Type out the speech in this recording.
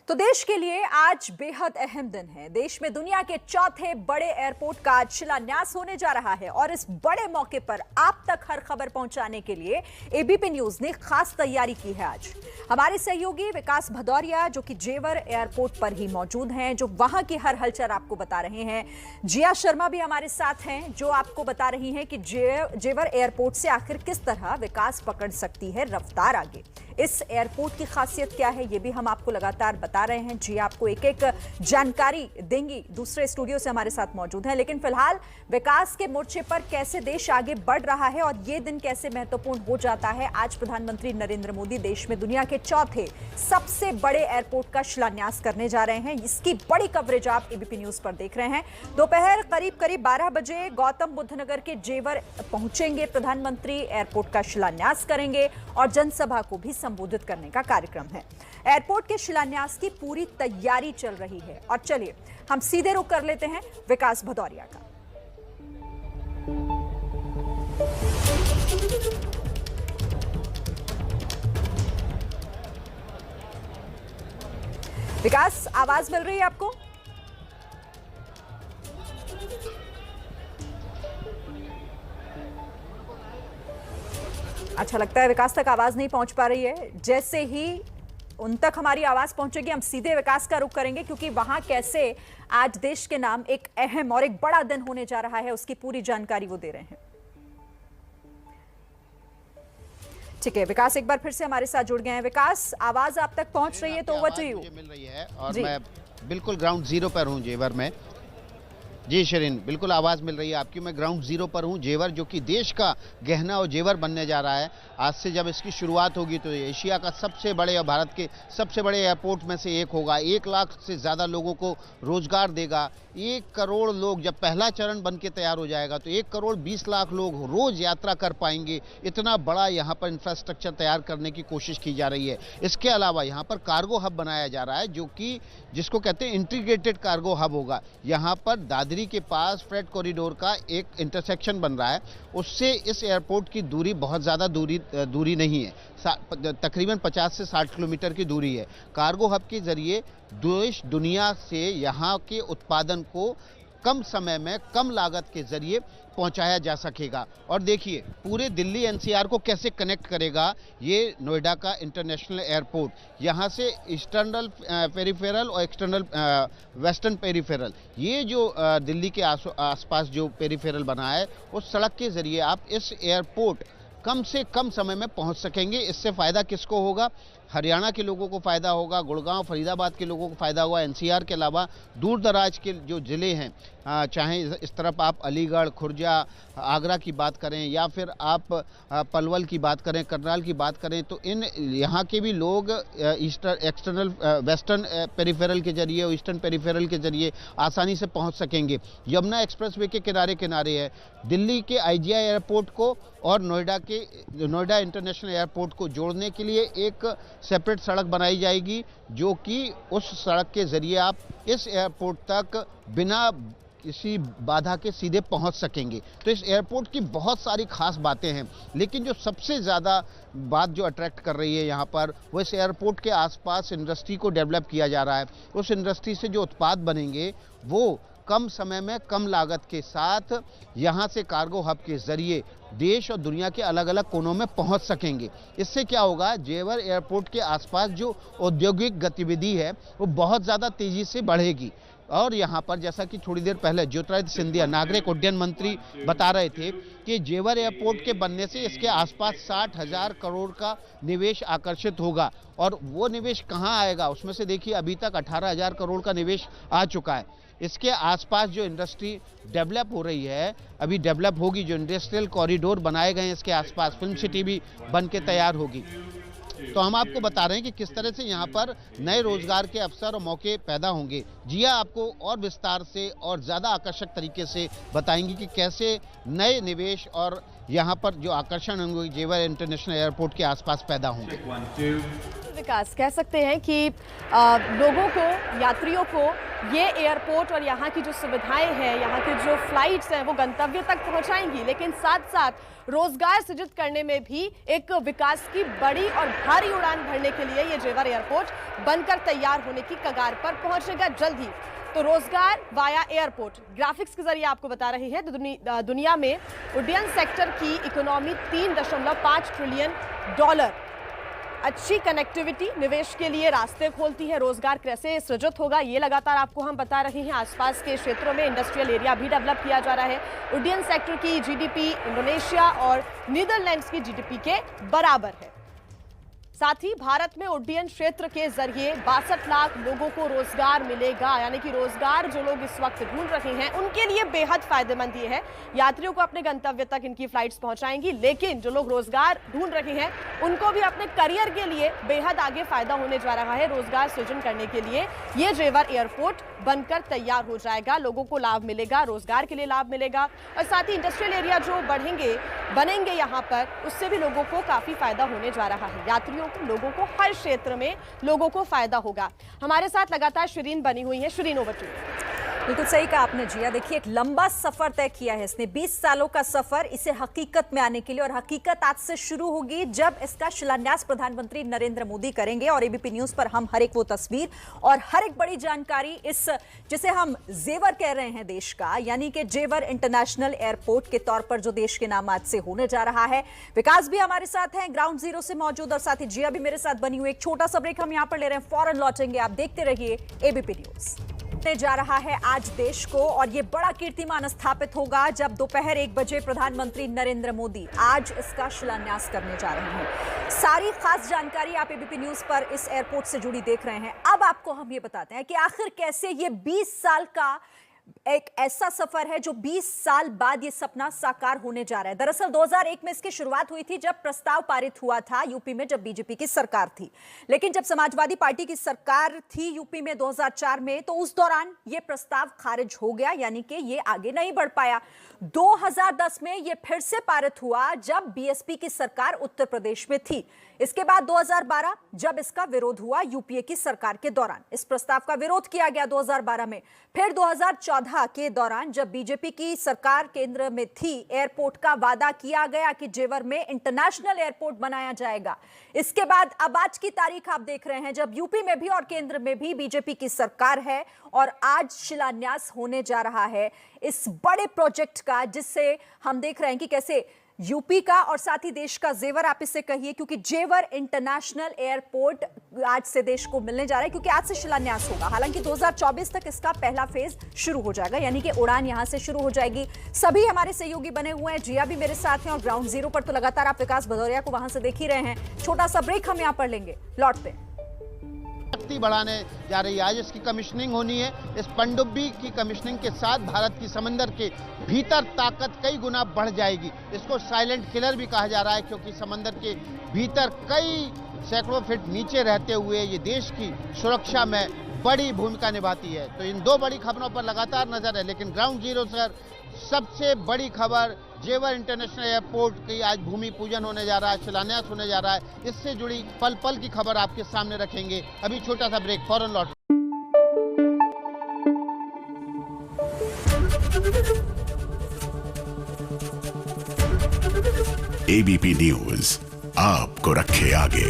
तो देश के लिए आज बेहद अहम दिन है। देश में दुनिया के चौथे बड़े एयरपोर्ट का आज शिलान्यास होने जा रहा है और इस बड़े मौके पर आप तक हर खबर पहुंचाने के लिए एबीपी न्यूज ने खास तैयारी की है। आज हमारे सहयोगी विकास भदौरिया जो कि जेवर एयरपोर्ट पर ही मौजूद हैं, जो वहां की हर हलचल आपको बता रहे हैं। जिया शर्मा भी हमारे साथ हैं जो आपको बता रही हैं कि जेवर एयरपोर्ट से आखिर किस तरह विकास पकड़ सकती है रफ्तार आगे। इस एयरपोर्ट की खासियत क्या है ये भी हम आपको लगातार बता रहे हैं। जी आपको एक एक जानकारी देंगी, दूसरे स्टूडियो से हमारे साथ मौजूद हैं। लेकिन फिलहाल विकास के मोर्चे पर कैसे देश आगे बढ़ रहा है और ये दिन कैसे महत्वपूर्ण हो जाता है। आज प्रधानमंत्री नरेंद्र मोदी देश में दुनिया के चौथे सबसे बड़े एयरपोर्ट का शिलान्यास करने जा रहे हैं। इसकी बड़ी कवरेज आप एबीपी न्यूज पर देख रहे हैं। दोपहर करीब 12 बजे गौतम बुद्ध नगर के जेवर पहुंचेंगे प्रधानमंत्री, एयरपोर्ट का शिलान्यास करेंगे और जनसभा को भी संबोधित करने का कार्यक्रम है। एयरपोर्ट के शिलान्यास की पूरी तैयारी चल रही है और चलिए हम सीधे रुख कर लेते हैं विकास भदौरिया का। विकास, आवाज मिल रही है आपको? अच्छा लगता है विकास तक आवाज नहीं पहुंच पा रही है। जैसे ही उन तक हमारी आवाज पहुंचेगी हम सीधे विकास का रुख करेंगे, क्योंकि वहां कैसे आज देश के नाम एक अहम और एक बड़ा दिन होने जा रहा है उसकी पूरी जानकारी वो दे रहे हैं। ठीक है विकास, एक बार फिर से हमारे साथ जुड़ गए हैं। विकास, आवाज आप तक पहुंच रही है तो ओवर टू यू। मिल रही है और मैं बिल्कुल ग्राउंड जीरो पर हूं जेवर में। जी शरीन, बिल्कुल आवाज़ मिल रही है आपकी। मैं ग्राउंड जीरो पर हूँ जेवर, जो कि देश का गहना और जेवर बनने जा रहा है। आज से जब इसकी शुरुआत होगी तो एशिया का सबसे बड़े और भारत के सबसे बड़े एयरपोर्ट में से एक होगा। 1 लाख से ज़्यादा लोगों को रोजगार देगा। 1 करोड़ लोग, जब पहला चरण बन के तैयार हो जाएगा तो 1 करोड़ 20 लाख लोग रोज यात्रा कर पाएंगे। इतना बड़ा यहाँ पर इंफ्रास्ट्रक्चर तैयार करने की कोशिश की जा रही है। इसके अलावा यहाँ पर कार्गो हब बनाया जा रहा है, जो कि जिसको कहते हैं इंटीग्रेटेड कार्गो हब होगा। यहाँ पर दादरी के पास फ्रेट कॉरिडोर का एक इंटरसेक्शन बन रहा है, उससे इस एयरपोर्ट की दूरी बहुत ज़्यादा दूरी नहीं है, तकरीबन 50 से 60 किलोमीटर की दूरी है। कार्गो हब के जरिए देश दुनिया से यहाँ के उत्पादन को कम समय में कम लागत के जरिए पहुंचाया जा सकेगा। और देखिए पूरे दिल्ली एनसीआर को कैसे कनेक्ट करेगा ये नोएडा का इंटरनेशनल एयरपोर्ट। यहाँ से ईस्टर्नल पेरिफेरल और एक्सटर्नल वेस्टर्न पेरिफेरल, ये जो दिल्ली के आसपास जो पेरिफेरल बना है, उस सड़क के जरिए आप इस एयरपोर्ट कम से कम समय में पहुंच सकेंगे। इससे फ़ायदा किसको होगा? हरियाणा के लोगों को फ़ायदा होगा, गुड़गांव फरीदाबाद के लोगों को फ़ायदा होगा। एनसीआर के अलावा दूर दराज के जो ज़िले हैं, चाहे इस तरफ आप अलीगढ़, खुर्जा, आगरा की बात करें या फिर आप पलवल की बात करें, करनाल की बात करें, तो इन यहाँ के भी लोग एक्सटर्नल वेस्टर्न पेरिफेरल के जरिए और ईस्टर्न पेरिफेरल के जरिए आसानी से पहुँच सकेंगे। यमुना एक्सप्रेसवे के किनारे किनारे है। दिल्ली के आईजीआई एयरपोर्ट को और नोएडा इंटरनेशनल एयरपोर्ट को जोड़ने के लिए एक सेपरेट सड़क बनाई जाएगी, जो कि उस सड़क के जरिए आप इस एयरपोर्ट तक बिना किसी बाधा के सीधे पहुंच सकेंगे। तो इस एयरपोर्ट की बहुत सारी खास बातें हैं, लेकिन जो सबसे ज़्यादा बात जो अट्रैक्ट कर रही है यहाँ पर, वो इस एयरपोर्ट के आसपास इंडस्ट्री को डेवलप किया जा रहा है। उस इंडस्ट्री से जो उत्पाद बनेंगे वो कम समय में कम लागत के साथ यहाँ से कार्गो हब के जरिए देश और दुनिया के अलग अलग कोनों में पहुँच सकेंगे। इससे क्या होगा, जेवर एयरपोर्ट के आसपास जो औद्योगिक गतिविधि है वो बहुत ज़्यादा तेज़ी से बढ़ेगी। और यहाँ पर जैसा कि थोड़ी देर पहले ज्योतिरादित्य सिंधिया नागरिक उड्डयन मंत्री बता रहे थे कि जेवर एयरपोर्ट के बनने से इसके आसपास 60,000 करोड़ का निवेश आकर्षित होगा। और वो निवेश कहाँ आएगा, उसमें से देखिए अभी तक 18,000 करोड़ का निवेश आ चुका है। इसके आसपास जो इंडस्ट्री डेवलप हो रही है, अभी डेवलप होगी, जो इंडस्ट्रियल कॉरिडोर बनाए गए हैं इसके आसपास, फिल्म सिटी भी बन के तैयार होगी। तो हम आपको बता रहे हैं कि किस तरह से यहाँ पर नए रोजगार के अवसर और मौके पैदा होंगे। जिया आपको और विस्तार से और ज़्यादा आकर्षक तरीके से बताएंगी कि कैसे नए निवेश और यहाँ पर जो आकर्षण होंगे जेवर इंटरनेशनल एयरपोर्ट के आसपास पैदा होंगे। विकास, कह सकते हैं कि लोगों को, यात्रियों को ये एयरपोर्ट और यहाँ की जो सुविधाएं हैं, यहाँ की जो फ्लाइट्स हैं वो गंतव्य तक पहुँचाएंगी, लेकिन साथ साथ रोजगार सृजित करने में भी एक विकास की बड़ी और भारी उड़ान भरने के लिए ये जेवर एयरपोर्ट बनकर तैयार होने की कगार पर पहुंचेगा जल्द ही। तो रोजगार वाया एयरपोर्ट ग्राफिक्स के जरिए आपको बता रही है। दुनिया में उड्डयन सेक्टर की इकोनॉमी $3.5 ट्रिलियन। अच्छी कनेक्टिविटी निवेश के लिए रास्ते खोलती है। रोजगार कैसे सृजित होगा ये लगातार आपको हम बता रहे हैं। आसपास के क्षेत्रों में इंडस्ट्रियल एरिया भी डेवलप किया जा रहा है। उड्डयन सेक्टर की जीडीपी इंडोनेशिया और नीदरलैंड्स की जीडीपी के बराबर है। साथ ही भारत में उड्डयन क्षेत्र के जरिए 62 लाख लोगों को रोजगार मिलेगा, यानी कि रोजगार जो लोग इस वक्त ढूंढ रहे हैं उनके लिए बेहद फायदेमंद ये है। यात्रियों को अपने गंतव्य तक इनकी फ्लाइट्स पहुंचाएंगी, लेकिन जो लोग रोजगार ढूंढ रहे हैं उनको भी अपने करियर के लिए बेहद आगे फायदा होने जा रहा है। रोजगार सृजन करने के लिए ये जेवर एयरपोर्ट बनकर तैयार हो जाएगा। लोगों को लाभ मिलेगा, रोजगार के लिए लाभ मिलेगा और साथ ही इंडस्ट्रियल एरिया जो बनेंगे यहाँ पर, उससे भी लोगों को काफी फायदा होने जा रहा है। यात्रियों को, लोगों को, हर क्षेत्र में लोगों को फायदा होगा। हमारे साथ लगातार शिरीन बनी हुई है। Shirin, over to you. बिल्कुल सही कहा आपने जिया। देखिए, एक लंबा सफर तय किया है इसने, 20 सालों का सफर इसे हकीकत में आने के लिए, और हकीकत आज से शुरू होगी जब इसका शिलान्यास प्रधानमंत्री नरेंद्र मोदी करेंगे। और एबीपी न्यूज पर हम हर एक वो तस्वीर और हर एक बड़ी जानकारी इस जिसे हम जेवर कह रहे हैं देश का, यानी कि जेवर इंटरनेशनल एयरपोर्ट के तौर पर जो देश के नाम आज से होने जा रहा है। विकास भी हमारे साथ हैं ग्राउंड जीरो से मौजूद, और साथ ही जिया भी मेरे साथ बनी हुई। एक छोटा सा ब्रेक हम यहाँ पर ले रहे हैं, फौरन लौटेंगे। आप देखते रहिए एबीपी न्यूज। जा रहा है आज देश को, और ये बड़ा कीर्तिमान स्थापित होगा जब दोपहर 1 बजे प्रधानमंत्री नरेंद्र मोदी आज इसका शिलान्यास करने जा रहे हैं। सारी खास जानकारी आप एबीपी न्यूज पर इस एयरपोर्ट से जुड़ी देख रहे हैं। अब आपको हम ये बताते हैं कि आखिर कैसे ये 20 साल का एक ऐसा सफर है जो 20 साल बाद ये सपना साकार होने जा रहा है। दरअसल 2001 में इसकी शुरुआत हुई थी जब प्रस्ताव पारित हुआ था यूपी में, जब बीजेपी की सरकार थी। लेकिन जब समाजवादी पार्टी की सरकार थी यूपी में 2004 में, तो उस दौरान ये प्रस्ताव खारिज हो गया, यानी कि ये आगे नहीं बढ़ पाया। 2010 में ये फिर से पारित हुआ जब बीएसपी की सरकार उत्तर प्रदेश में थी। इसके बाद 2012 जब इसका विरोध हुआ यूपीए की सरकार के दौरान, इस प्रस्ताव का विरोध किया गया 2012 में। फिर 2014 के दौरान जब बीजेपी की सरकार केंद्र में थी, एयरपोर्ट का वादा किया गया कि जेवर में इंटरनेशनल एयरपोर्ट बनाया जाएगा। इसके बाद अब आज की तारीख आप देख रहे हैं जब यूपी में भी और केंद्र में भी बीजेपी की सरकार है, और आज शिलान्यास होने जा रहा है इस बड़े प्रोजेक्ट का, जिससे हम देख रहे हैं कि कैसे यूपी का और साथ ही देश का जेवर आप इसे कहिए, क्योंकि जेवर इंटरनेशनल एयरपोर्ट आज से देश को मिलने जा रहा है, क्योंकि आज से शिलान्यास होगा। हालांकि 2024 तक इसका पहला फेज शुरू हो जाएगा, यानी कि उड़ान यहां से शुरू हो जाएगी। सभी हमारे सहयोगी बने हुए हैं, जिया भी मेरे साथ हैं, और ग्राउंड जीरो पर तो लगातार आप विकास भदौरिया को वहां से देख ही रहे हैं। छोटा सा ब्रेक हम यहां पर लेंगे, लौटते हैं। शक्ति बढ़ाने जा रही है। आज इसकी कमीशनिंग होनी है। इस पनडुब्बी की कमीशनिंग के साथ भारत की समंदर के भीतर ताकत कई गुना बढ़ जाएगी। इसको साइलेंट किलर भी कहा जा रहा है, क्योंकि समंदर के भीतर कई सैकड़ों फीट नीचे रहते हुए ये देश की सुरक्षा में बड़ी भूमिका निभाती है। तो इन दो बड़ी खबरों पर लगातार नजर है, लेकिन ग्राउंड जीरो सर सबसे बड़ी खबर जेवर इंटरनेशनल एयरपोर्ट की आज भूमि पूजन होने जा रहा है, शिलान्यास होने जा रहा है। इससे जुड़ी पल पल की खबर आपके सामने रखेंगे। अभी छोटा सा ब्रेक, फौरन लौट। एबीपी न्यूज आपको रखे आगे।